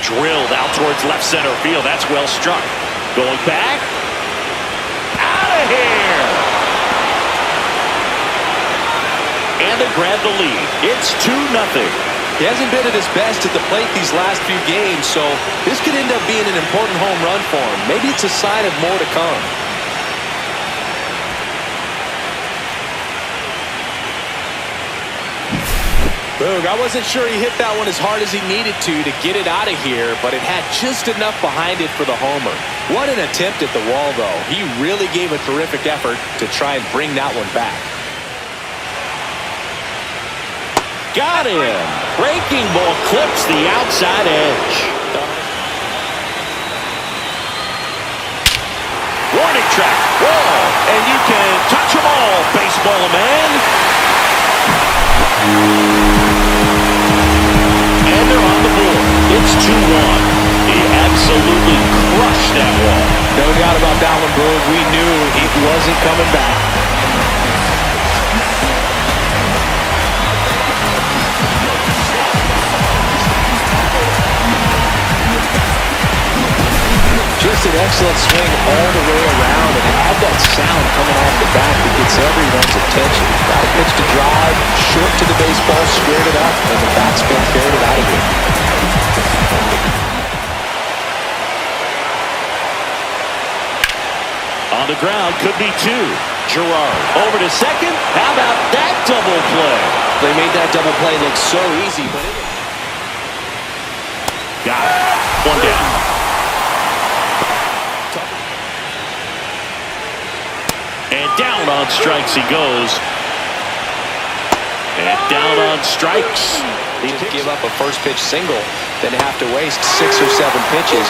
Drilled out towards left center field. That's well struck. Going back. Out of here. And they grab the lead. It's 2-0. He hasn't been at his best at the plate these last few games, so this could end up being an important home run for him. Maybe it's a sign of more to come. Boog, I wasn't sure he hit that one as hard as he needed to get it out of here, but it had just enough behind it for the homer. What an attempt at the wall, though. He really gave a terrific effort to try and bring that one back. Got him. Breaking ball clips the outside edge. Warning track. Wall. And you can touch them all, baseball man. And they're on the board. It's 2-1. He absolutely crushed that wall. No doubt about that one, Boog. We knew he wasn't coming back. Just an excellent swing all the way around, and it had that sound coming off the bat that gets everyone's attention. Got a pitch to drive, short to the baseball, squared it up, and the batsman carried it out of here. On the ground, could be 2. Gerard over to second. How about that double play? They made that double play look so easy, but it... Got it. One down. And down on strikes he goes. And down on strikes. He just give up a first pitch single, then have to waste 6 or 7 pitches.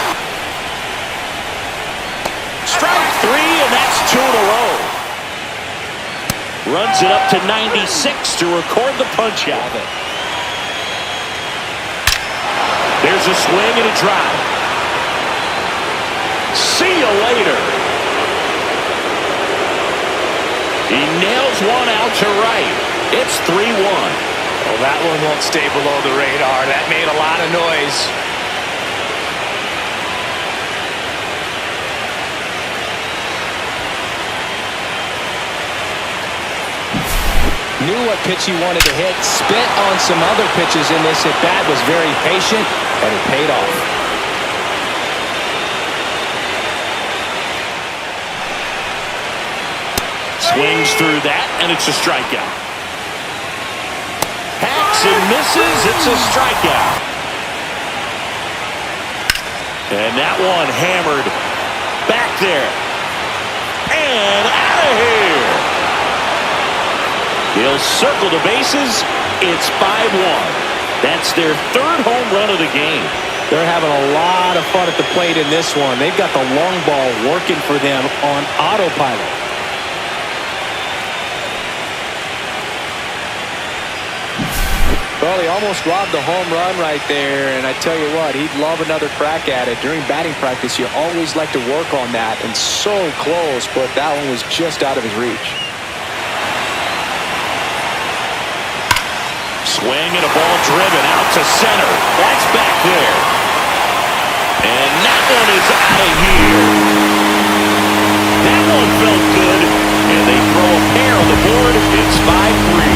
Strike 3, and that's 2 in a row. Runs it up to 96 to record the punch out. There's a swing and a drive. See you later. He nails one out to right. It's 3-1. Well, that one won't stay below the radar. That made a lot of noise. Knew what pitch he wanted to hit. Spent on some other pitches in this at-bat. Was very patient, and it paid off. Swings through that, and it's a strikeout. Hacks and misses. It's a strikeout. And that one hammered back there. And out of here. He'll circle the bases. It's 5-1. That's their 3rd home run of the game. They're having a lot of fun at the plate in this one. They've got the long ball working for them on autopilot. Well, he almost robbed the home run right there, and I tell you what, he'd love another crack at it. During batting practice, you always like to work on that, and so close, but that one was just out of his reach. Swing and a ball driven out to center. That's back there. And that one is out of here. That one felt good, and they throw a pair on the board. It's 5-3.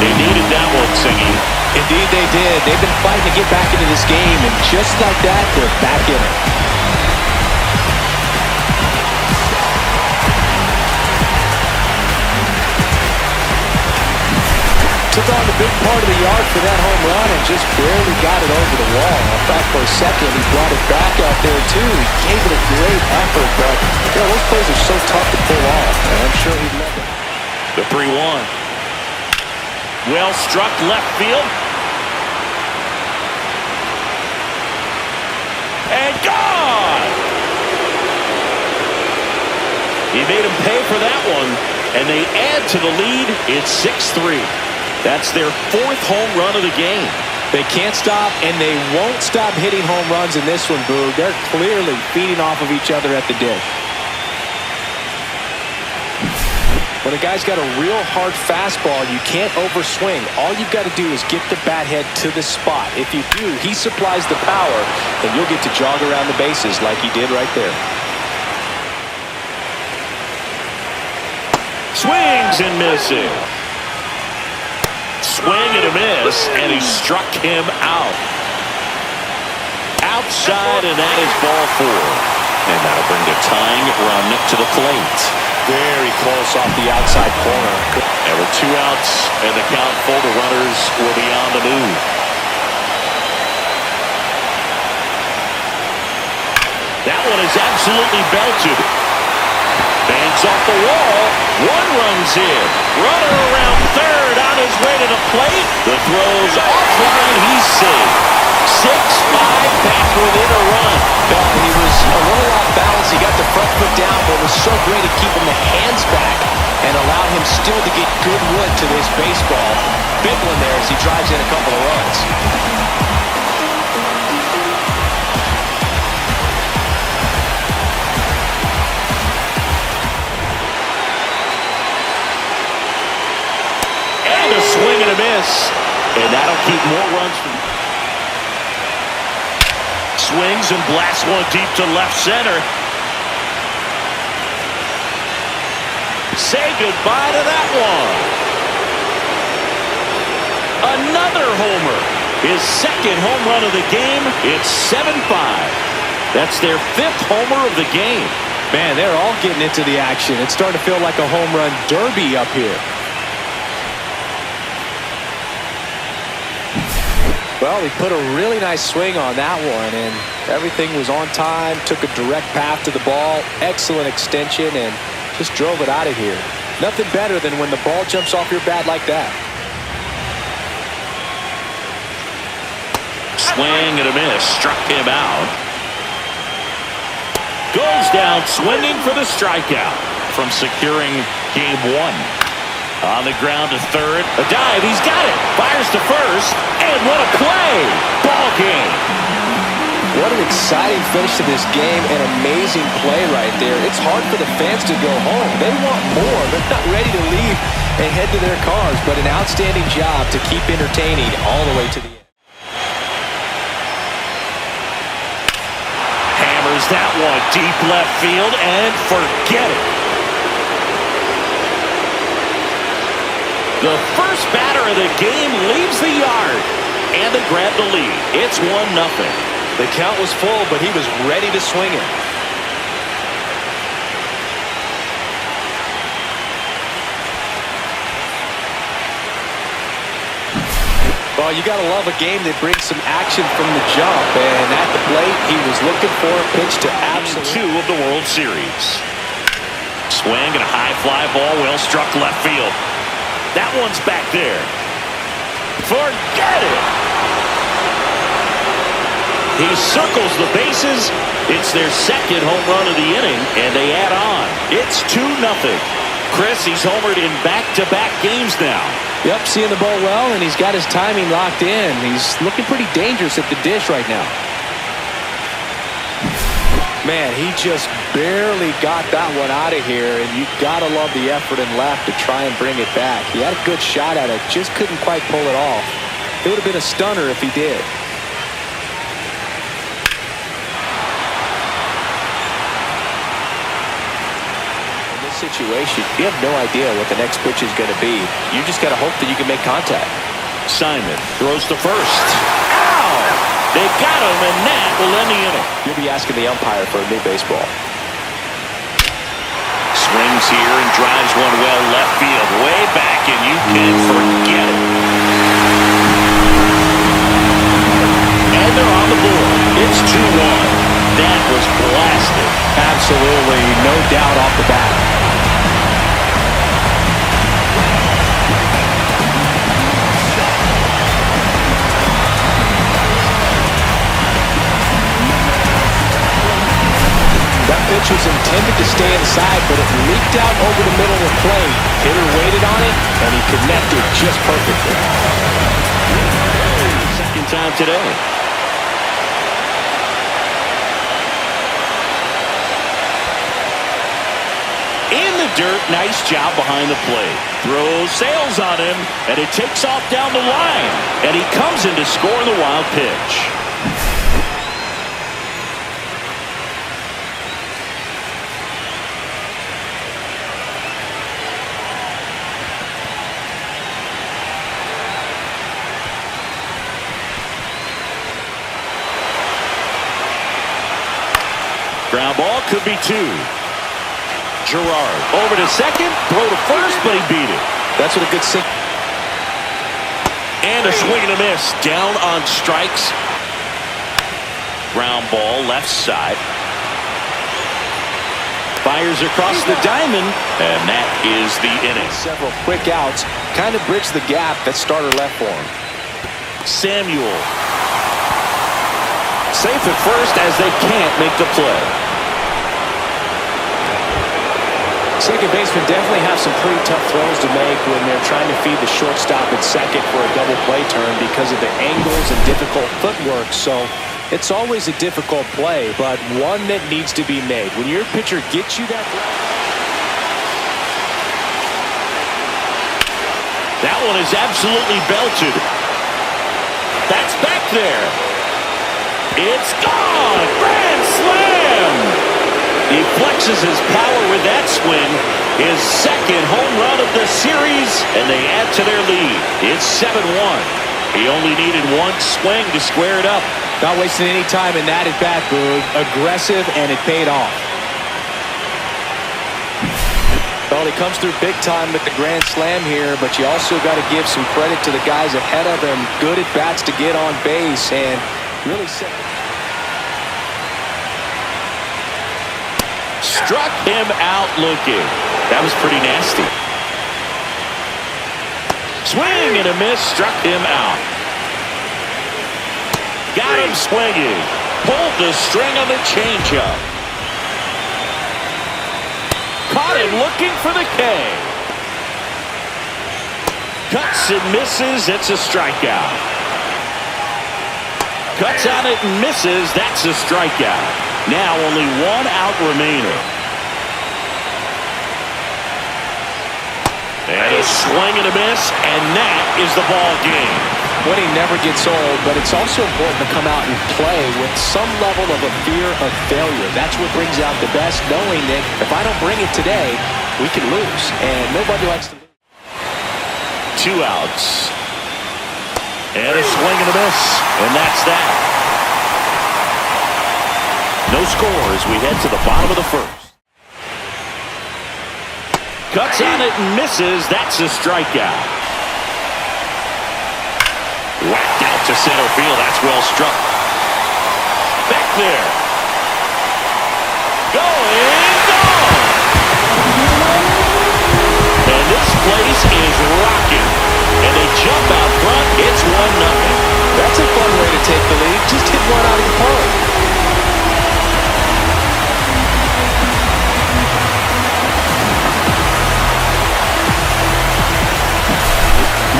They needed that one, Singy. Indeed they did. They've been fighting to get back into this game, and just like that, they're back in it. Took on the big part of the yard for that home run and just barely got it over the wall. In fact, for a second, he brought it back out there, too. He gave it a great effort, but those plays are so tough to pull off, and I'm sure he'd love it. The 3-1. Well struck left field. And gone! He made him pay for that one, and they add to the lead. It's 6-3. That's their 4th home run of the game. They can't stop, and they won't stop hitting home runs in this one, Boog. They're clearly feeding off of each other at the dish. When a guy's got a real hard fastball, you can't overswing. All you've got to do is get the bat head to the spot. If you do, he supplies the power, and you'll get to jog around the bases like he did right there. Swings and misses. Swing and a miss, and he struck him out. Outside, and that is ball 4. And that'll bring the tying run to the plate. Very close off the outside corner. And with 2 outs and the count full, the runners will be on the move. That one is absolutely belted. Banks off the wall. 1 runs in. Runner around third on his way to the plate. The throw's offline. He's safe. 6-5 back within a run. He was a little off balance. He got the front foot down, but it was so great at keeping the hands back and allowed him still to get good wood to this baseball. Big one there as he drives in a couple of runs. And a swing and a miss. And that'll keep more runs from... Swings and blasts one deep to left center. Say goodbye to that one. Another homer. His second home run of the game. It's 7-5. That's their 5th homer of the game. Man, they're all getting into the action. It's starting to feel like a home run derby up here. Well, he put a really nice swing on that one, and everything was on time, took a direct path to the ball, excellent extension, and just drove it out of here. Nothing better than when the ball jumps off your bat like that. Swing and a miss, struck him out. Goes down swinging for the strikeout from securing game 1. On the ground to third. A dive. He's got it. Fires to first. And what a play. Ball game. What an exciting finish to this game. An amazing play right there. It's hard for the fans to go home. They want more. They're not ready to leave and head to their cars. But an outstanding job to keep entertaining all the way to the end. Hammers that one deep left field and forget it. The first batter of the game leaves the yard, and they grab the lead. It's 1-0. The count was full, but he was ready to swing it. Well, you got to love a game that brings some action from the jump, and at the plate, he was looking for a pitch to absolutely... 2 of the World Series. Swing and a high fly ball, well struck left field. That one's back there. Forget it. He circles the bases. It's their second home run of the inning, and they add on. It's 2-0. Chris, he's homered in back-to-back games now. Yep, seeing the ball well, and he's got his timing locked in. He's looking pretty dangerous at the dish right now. Man, he just barely got that one out of here, and you gotta love the effort and left to try and bring it back. He had a good shot at it, just couldn't quite pull it off. It would have been a stunner if he did. In this situation, you have no idea what the next pitch is going to be. You just gotta hope that you can make contact. Simon throws to first. Ow! They got him, and that will end the inning. You'll be asking the umpire for a new baseball. Swings here and drives one well left field. Way back, and you can forget it. And they're on the board. It's 2-1. That was blasted. Absolutely, no doubt off the bat. Pitch was intended to stay inside, but it leaked out over the middle of the plate. Hitter waited on it, and he connected just perfectly. Second time today. In the dirt. Nice job behind the plate. Throws sails on him, and it takes off down the line. And he comes in to score the wild pitch. Ground ball could be two. Gerard over to second, throw to first, but he beat it. That's what a good sink. And a swing and a miss. Down on strikes. Ground ball left side. Fires across the diamond, and that is the inning. Several quick outs kind of bridge the gap that starter left for him. Samuel. Safe at first as they can't make the play. Second baseman definitely have some pretty tough throws to make when they're trying to feed the shortstop at second for a double play turn because of the angles and difficult footwork. So it's always a difficult play, but one that needs to be made. When your pitcher gets you that one is absolutely belted. That's back there. It's gone. Grand slam. He flexes his power with that swing. His second home run of the series, and they add to their lead. It's 7-1. He only needed one swing to square it up. Not wasting any time in that at-bat, Boog. Aggressive, and it paid off. Well, he comes through big time with the grand slam here, but you also got to give some credit to the guys ahead of him. Good at-bats to get on base, and really set. Struck him out looking. That was pretty nasty. Swing and a miss. Struck him out. Got him swinging. Pulled the string on the changeup. Caught him looking for the K. Cuts and misses. It's a strikeout. Cuts on it and misses. That's a strikeout. Now only one out remaining. And a swing and a miss, and that is the ball game. Winning never gets old, but it's also important to come out and play with some level of a fear of failure. That's what brings out the best, knowing that if I don't bring it today, we can lose, and nobody likes to lose. 2 outs. And a swing and a miss, and that's that. No score as we head to the bottom of the first. Cuts on it and misses. That's a strikeout. Whacked out to center field. That's well struck. Back there. Going, gone. And this place is rocking. And they jump out front. It's 1-0. That's a fun way to take the lead. Just hit one out of the park.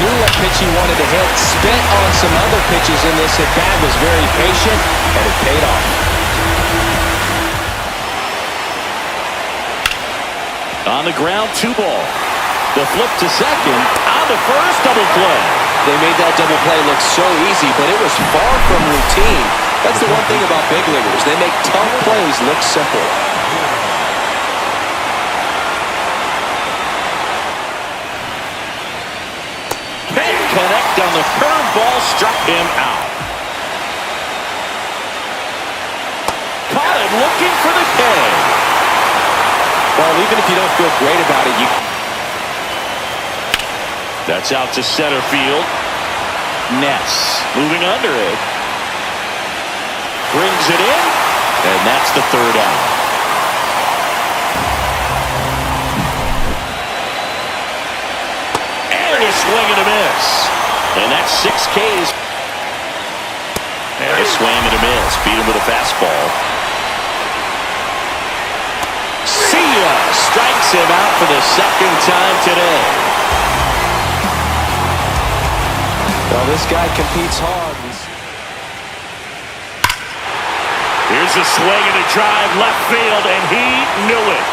Knew what pitch he wanted to hit, spent on some other pitches in this at-bat, was very patient, and it paid off. On the ground, 2 ball. The flip to second, on the first, double play. They made that double play look so easy, but it was far from routine. That's the one thing about big leaguers. They make tough plays look simple. Connect on the curveball, struck him out. Caught him looking for the K. Well, even if you don't feel great about it, That's out to center field. Ness moving under it. Brings it in, and that's the 3rd out. Swing and a miss. And that's 6 Ks. And a swing and a miss. Beat him with a fastball. See ya! Strikes him out for the 2nd time today. Well, this guy competes hard. Here's a swing and a drive left field, and he knew it.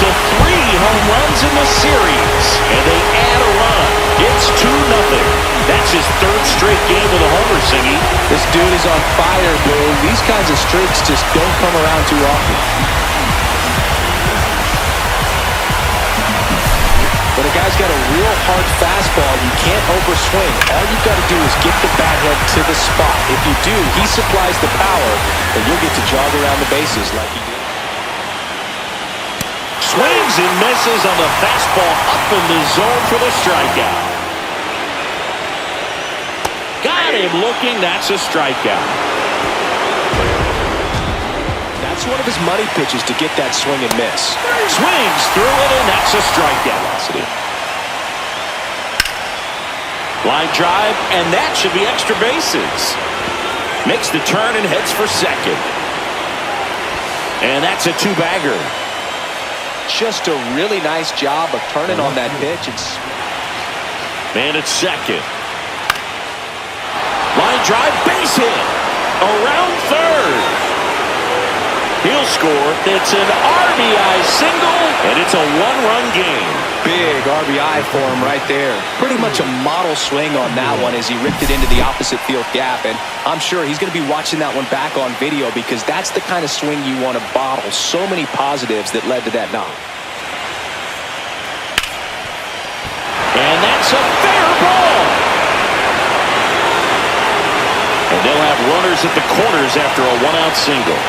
to 3 home runs in the series, and they add a run. It's 2-0. That's his 3rd straight game with a homer, Singy. This dude is on fire, Boo. These kinds of streaks just don't come around too often. When a guy's got a real hard fastball, you can't overswing. All you've got to do is get the bat head to the spot. If you do, he supplies the power, and you'll get to jog around the bases like he did. Swings and misses on the fastball up in the zone for the strikeout. Got him looking. That's a strikeout. That's one of his money pitches to get that swing and miss. Swings through it, and that's a strikeout. Line drive, and that should be extra bases. Makes the turn and heads for second. And that's a 2-bagger. Just a really nice job of turning on that pitch. Man at second. Line drive, base hit. Around third. He'll score. It's an RBI single, and it's a 1-run game. Big RBI for him right there. Pretty much a model swing on that one as he ripped it into the opposite field gap. And I'm sure he's going to be watching that one back on video because that's the kind of swing you want to bottle. So many positives that led to that knock. And that's a fair ball. And they'll have runners at the corners after a 1-out single.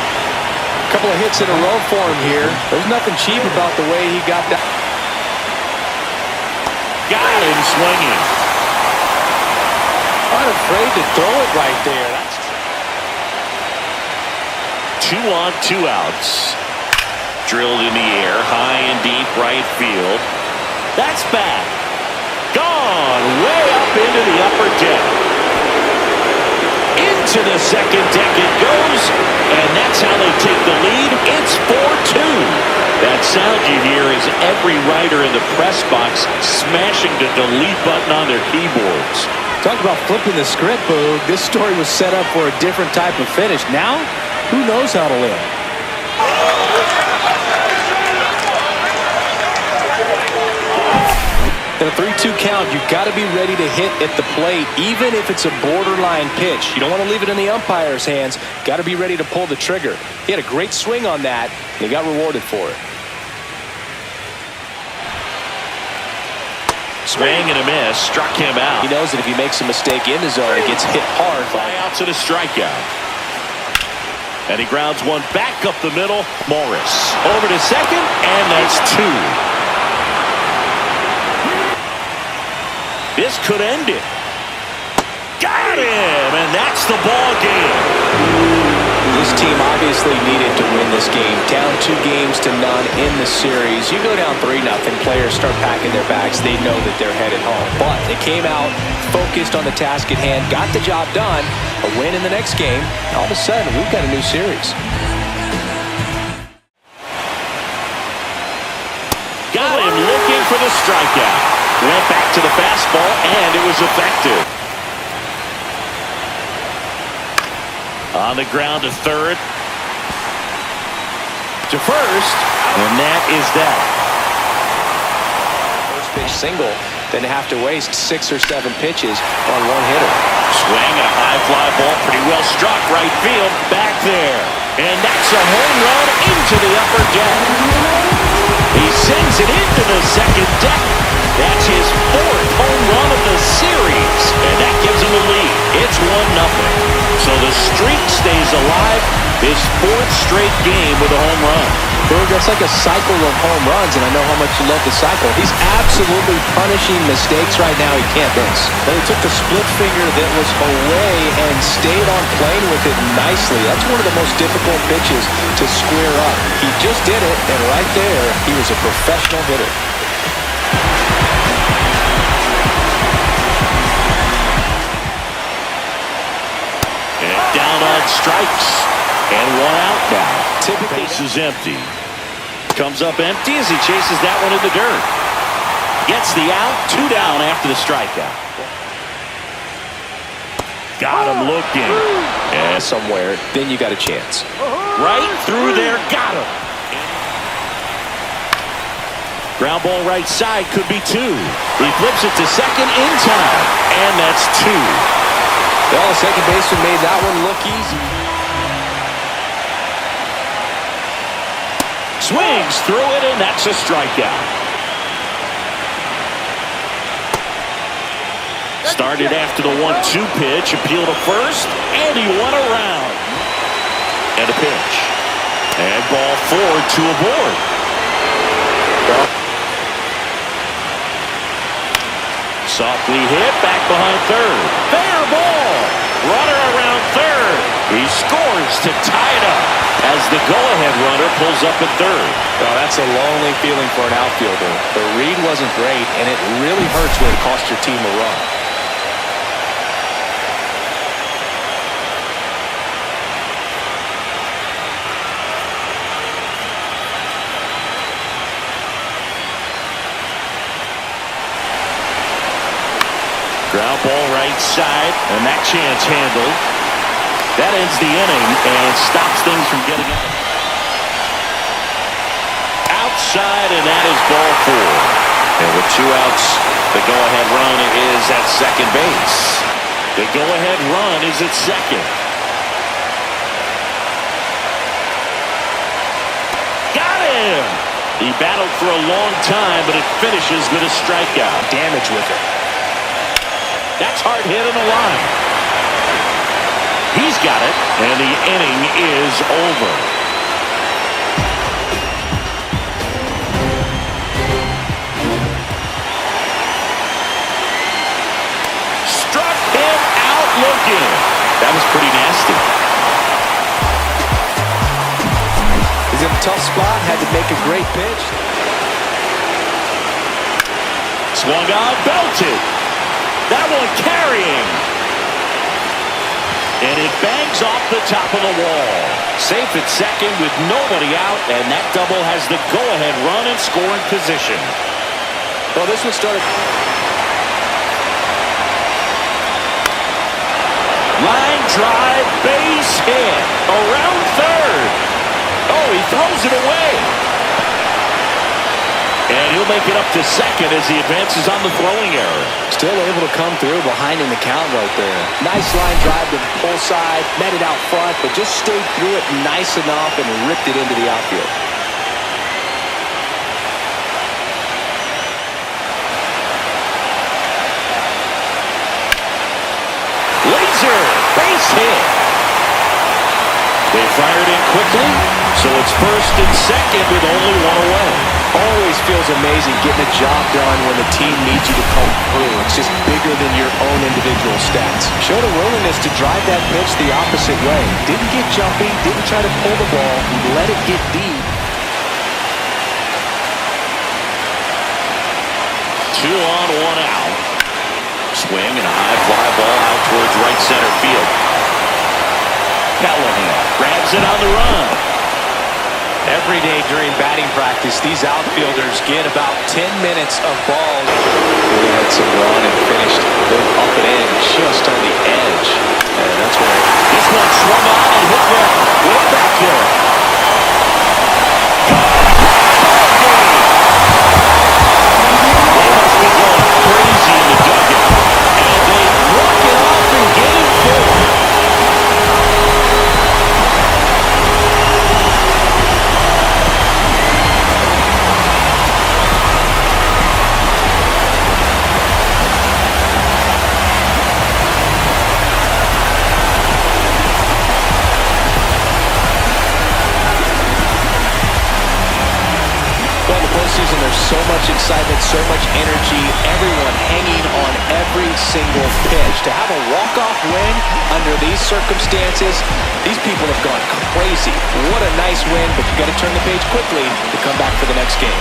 Couple of hits in a row for him here. There's nothing cheap about the way he got that. Got him swinging. Not afraid to throw it right there. That's 2 on, 2 outs. Drilled in the air, high and deep right field. That's back. Gone way up into the upper deck. Into the second deck it goes, and that's how they take the lead. It's 4-2. That sound you hear is every writer in the press box smashing the delete button on their keyboards. Talk about flipping the script, Boo. This story was set up for a different type of finish. Now, who knows how to live? In a 3-2 count, you've got to be ready to hit at the plate, even if it's a borderline pitch. You don't want to leave it in the umpire's hands. Got to be ready to pull the trigger. He had a great swing on that, and he got rewarded for it. Swing and a miss, struck him out. He knows that if he makes a mistake in the zone, it gets hit hard. Flyouts and a strikeout. And he grounds one back up the middle. Morris over to second, and that's 2. This could end it. Got him, and that's the ball game. This team obviously needed to win this game. Down 2 games to none in the series. You go down 3-0, players start packing their bags. They know that they're headed home. But they came out focused on the task at hand, got the job done. A win in the next game. All of a sudden, we've got a new series. Got him looking for the strikeout. Went back to the fastball, and it was effective. On the ground to third. To first, and that is that. First pitch single, then have to waste 6 or 7 pitches on one hitter. Swing and a high fly ball, pretty well struck right field, back there. And that's a home run into the upper deck. He sends it into the second deck. That's his 4th home run of the series, and that gives him the lead. It's 1-0. So the streak stays alive. His 4th straight game with a home run. Berg, that's like a cycle of home runs, and I know how much you love the cycle. He's absolutely punishing mistakes right now he can't miss. But he took the split finger that was away and stayed on playing with it nicely. That's one of the most difficult pitches to square up. He just did it, and right there, he was a professional hitter. And down on strikes. And 1 out now. Base is empty. Comes up empty as he chases that one in the dirt. Gets the out. 2 down after the strikeout. Got him looking. And somewhere, then you got a chance. Right through there. Got him. Ground ball right side, could be 2. He flips it to second in time, and that's 2. Well, the second baseman made that one look easy. Swings through it, and that's a strikeout. Started after the 1-2 pitch, appeal to first, and he won around. And a pitch. And ball 4 to aboard. Softly hit, back behind third. Fair ball. Runner around third. He scores to tie it up as the go-ahead runner pulls up at third. Well, that's a lonely feeling for an outfielder. The read wasn't great, and it really hurts when it costs your team a run. Ground ball right side, and that chance handled. That ends the inning and stops things from getting out. Outside, and that is ball 4. And with 2 outs, the go-ahead run is at second base. The go-ahead run is at second. Got him! He battled for a long time, but it finishes with a strikeout. Damage with it. That's hard hit on the line. He's got it, and the inning is over. Struck him out looking. That was pretty nasty. He's in a tough spot, had to make a great pitch. Swung on, belted. That one carrying. And it bangs off the top of the wall. Safe at second with nobody out, and that double has the go-ahead run and scoring position. Well, this one started. Line drive, base hit. Around third. Oh, he throws it away. And he'll make it up to second as he advances on the throwing error. Still able to come through behind in the count right there. Nice line drive to the pull side, met it out front, but just stayed through it nice enough and ripped it into the outfield. Laser, base hit. They fired in quickly, so it's first and second with only 1 away. Always feels amazing getting a job done when the team needs you to come through. It's just bigger than your own individual stats. Showed a willingness to drive that pitch the opposite way. Didn't get jumpy, didn't try to pull the ball, he let it get deep. 2 on, 1 out. Swing and a high fly ball out towards right center field. Callahan grabs it on the run. Every day during batting practice, these outfielders get about 10 minutes of ball. Really had some run and finished up and in just on the edge. And that's where this one swung on and hit well. Way back there. They must be going crazy in the dugout. And they walk it off in game 4. There's so much excitement, so much energy, everyone hanging on every single pitch. To have a walk-off win under these circumstances, these people have gone crazy. What a nice win, but you got to turn the page quickly to come back for the next game.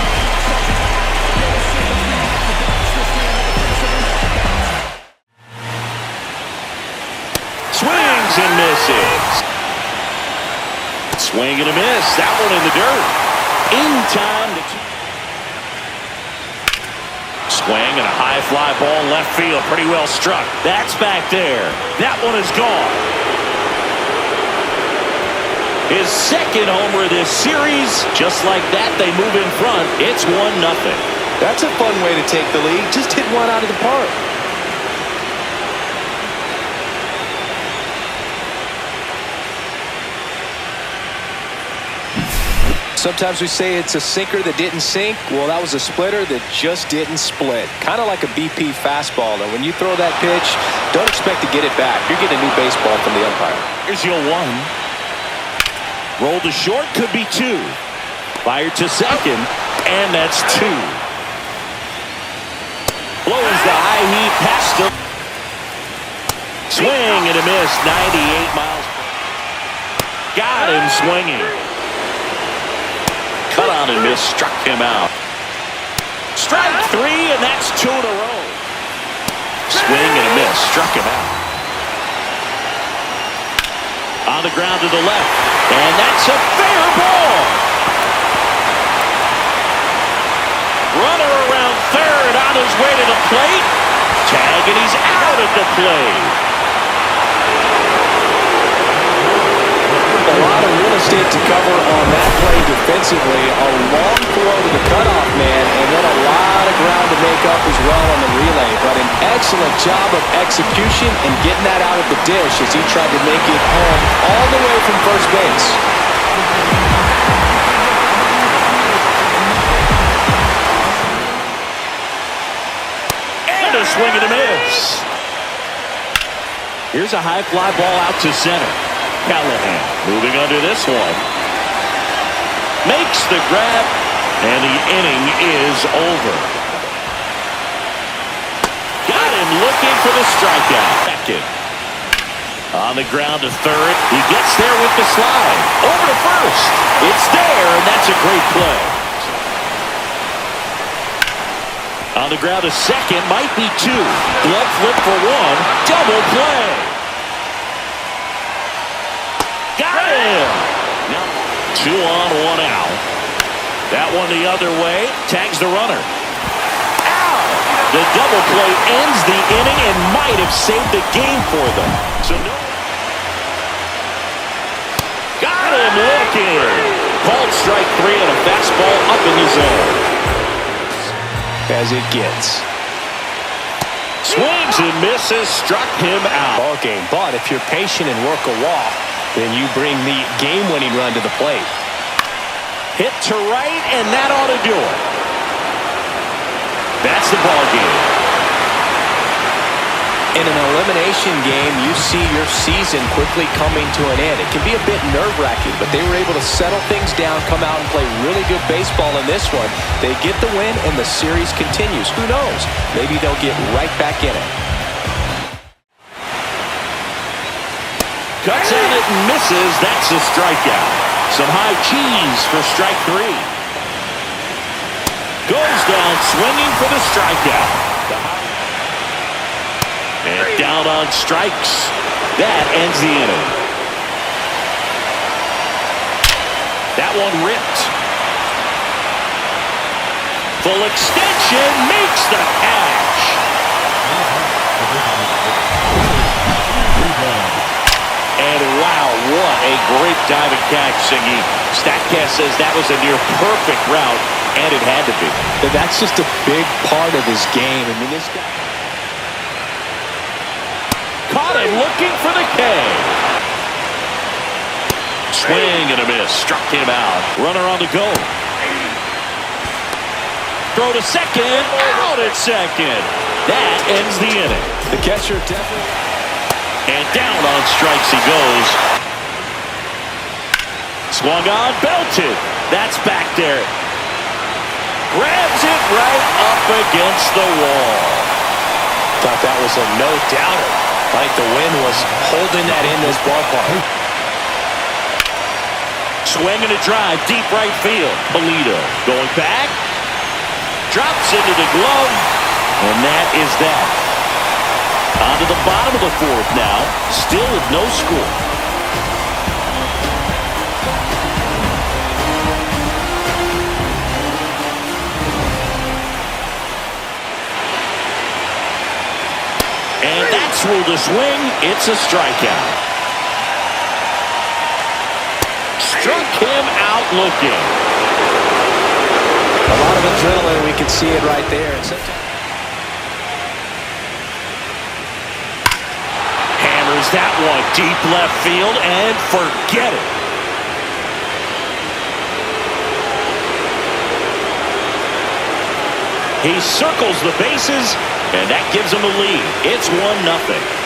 Swings and misses. Swing and a miss. That one in the dirt. In time to swing and a high fly ball left field. Pretty well struck. That's back there. That one is gone. His second homer of this series. Just like that, they move in front. It's 1-0. That's a fun way to take the lead. Just hit one out of the park. Sometimes we say it's a sinker that didn't sink. Well, that was a splitter that just didn't split. Kind of like a BP fastball. And when you throw that pitch, don't expect to get it back. You're getting a new baseball from the umpire. Here's your 1. Roll to short, could be 2. Fired to second, and that's 2. Blows the high heat past him. Swing and a miss, 98 miles. Got him swinging. Cut on and miss, struck him out. Strike 3, and that's 2 in a row. Swing and a miss, struck him out. On the ground to the left, and that's a fair ball. Runner around third on his way to the plate. Tag, and he's out at the plate. A lot of real estate to cover on that play defensively. A long throw to the cutoff man, and then a lot of ground to make up as well on the relay. But an excellent job of execution and getting that out of the dish as he tried to make it home all the way from first base. And a swing and a miss. Here's a high fly ball out to center. Callahan moving under this one. Makes the grab, and the inning is over. Got him looking for the strikeout. Second. On the ground to third. He gets there with the slide. Over to first. It's there, and that's a great play. On the ground to second. Might be 2. Glove flip for 1. Double play. Got him! Now 2 on, 1 out. That one the other way. Tags the runner. Ow! The double play ends the inning and might have saved the game for them. So no. Got him looking. Called strike 3 on a fastball up in the zone. As it gets. Swings and misses. Struck him out. Ball game. But if you're patient and work a walk, then you bring the game-winning run to the plate. Hit to right, and that ought to do it. That's the ball game. In an elimination game, you see your season quickly coming to an end. It can be a bit nerve-wracking, but they were able to settle things down, come out and play really good baseball in this one. They get the win, and the series continues. Who knows? Maybe they'll get right back in it. Cuts at it and misses. That's a strikeout. Some high cheese for strike 3. Goes down swinging for the strikeout. And down on strikes. That ends the inning. That one ripped. Full extension makes the catch. And wow, what a great diving catch, Singy. Statcast says that was a near perfect route, and it had to be. But that's just a big part of his game. I mean, this guy caught him looking for the K. Swing and a miss. Struck him out. Runner on the go. Throw to second. Out at second. That ends the inning. The catcher definitely. And down on strikes he goes. Swung on, belted. That's back there. Grabs it right up against the wall. Thought that was a no-doubter. Like the wind was holding that in this ballpark. Swing and a drive, deep right field. Polito going back. Drops into the glove. And that is that. On to the bottom of the 4th now. Still with no score. And that's ruled a swing. It's a strikeout. struck him out looking. A lot of adrenaline, we can see it right there. Hammers that one deep left field and forget it. He circles the bases, and that gives him a lead. It's 1-0.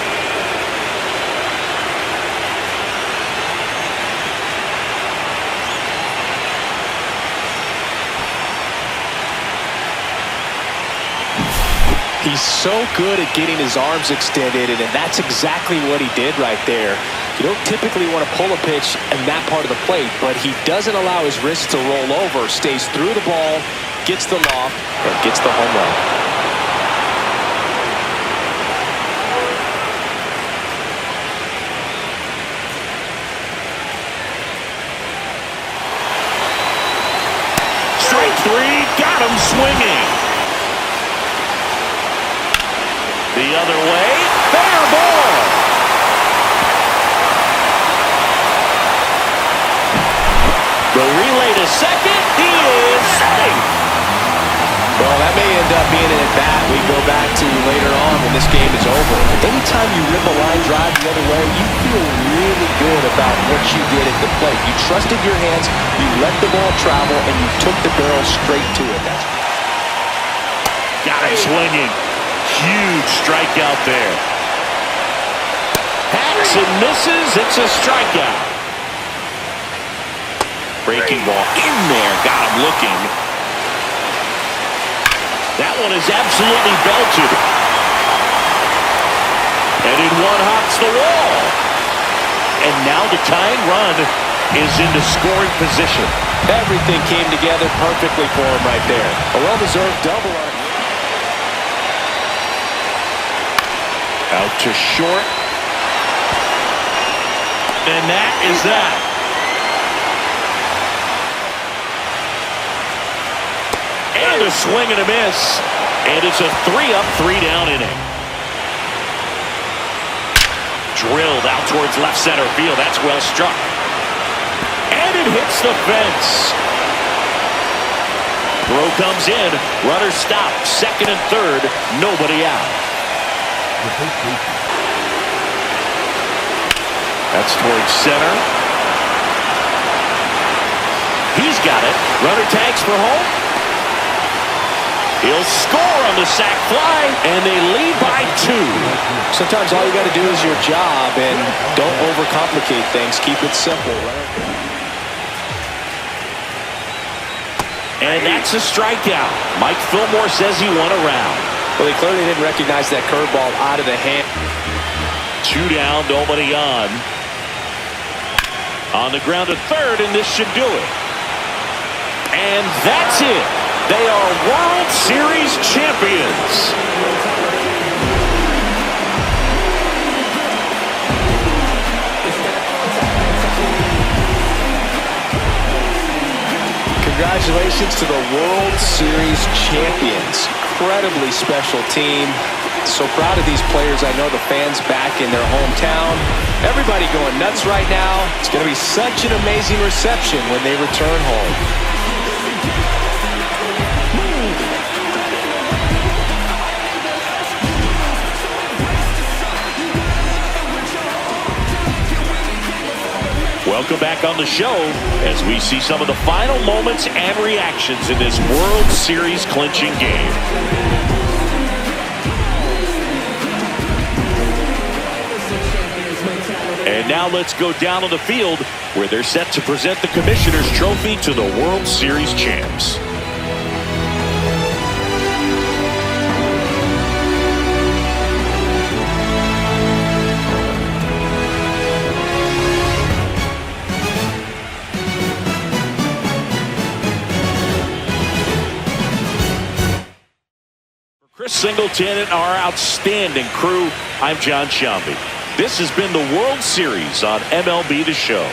He's so good at getting his arms extended, and that's exactly what he did right there. You don't typically want to pull a pitch in that part of the plate, but he doesn't allow his wrist to roll over, stays through the ball, gets the loft, and gets the home run. Strike three, got him swinging. The other way, fair ball. The relay to second, he is safe. Well, that may end up being an at-bat we go back to later on when this game is over. Anytime you rip a line drive the other way, you feel really good about what you did at the plate. You trusted your hands, you let the ball travel, and you took the barrel straight to it. Got him swinging. Huge strikeout there. Hacks and misses. It's a strikeout. Breaking ball in there. Got him looking. That one is absolutely belted. And in one hops the wall. And now the tying run is into scoring position. Everything came together perfectly for him right there. A well-deserved double on. Out to short. And that is that. And a swing and a miss. And it's a 3-up, 3-down inning. Drilled out towards left center field. That's well struck. And it hits the fence. Throw comes in. Runner stopped. Second and third. Nobody out. That's towards center. He's got it. Runner tags for home. He'll score on the sac fly, and they lead by 2. Sometimes all you got to do is your job, and don't overcomplicate things. Keep it simple. And that's a strikeout. Mike Fillmore says he won a round. Well, he clearly didn't recognize that curveball out of the hand. 2 down, nobody on. On the ground at third, and this should do it. And that's it. They are World Series champions. Congratulations to the World Series champions. Incredibly special team. So proud of these players. I know the fans back in their hometown. Everybody going nuts right now. It's going to be such an amazing reception when they return home. Welcome back on the show as we see some of the final moments and reactions in this World Series clinching game. And now let's go down on the field where they're set to present the Commissioner's Trophy to the World Series champs. Chris Singleton and our outstanding crew, I'm John Shambi. This has been the World Series on MLB The Show.